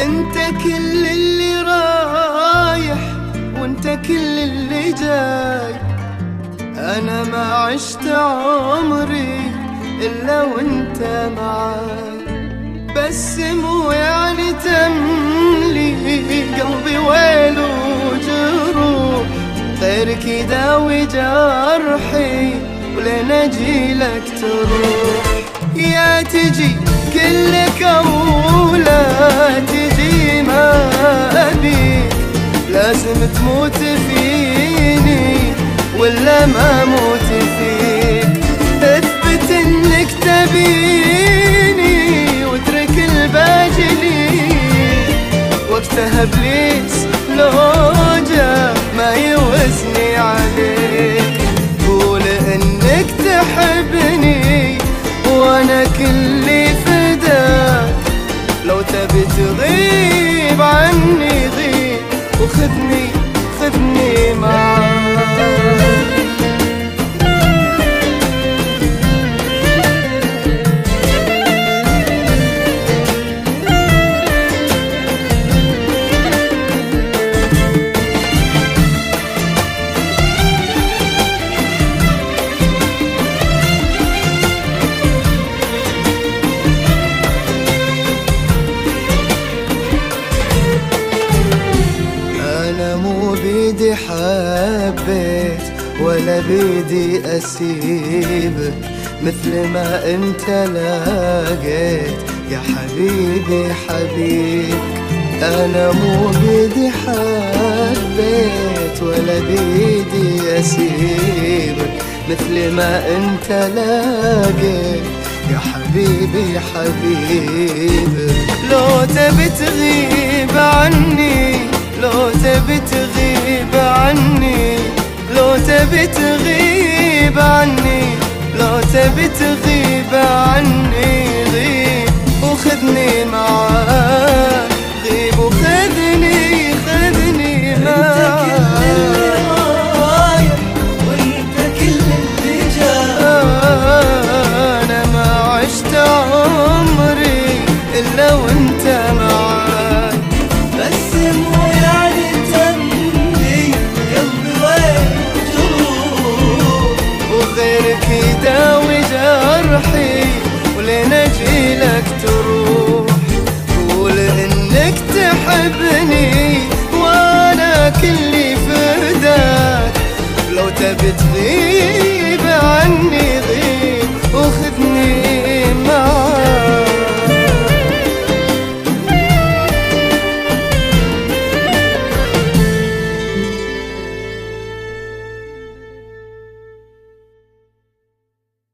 انت كل اللي رايح وانت كل اللي جاي. انا ما عشت عمري الا وانت معاي. بس مو يعني تملي قلبي ويل وجروح، غيرك يداوي جرحي ولين اجيلك تروح. يا تجي كلك أولى تجي ما أبيك، لازم تموت فيني ولا ما موت فيك. اثبت انك تبيني واترك الباقي ليك، وقتها ابليس لو جا ما يوزني عليك. قول انك تحبني وانا كلي فداك، لو تبي تغيب عني غيب وخذني خذني معاك. بيدي حبيت ولا بيدي أسيبك، مثل ما انت لاقيت يا حبيبي حبيبك. انا مو بيدي حبيت ولا بيدي أسيبك، مثل ما انت لاقيت يا حبيبي حبيبك. لو تبي تغيب عني، لو تبي تغيب عني، لو تبي تغيب عني، لو تبي تغيب عني غيب وخذني معاك. غيب وخذني خذني معاك. وانت كل اللي جاي. انا ما عشت عمري الا وانت معاي. بس مو يعني تملي قلبي وين جروح، وغيرك يداوي جرحي ولين اجيلك تروح. قول انك تحب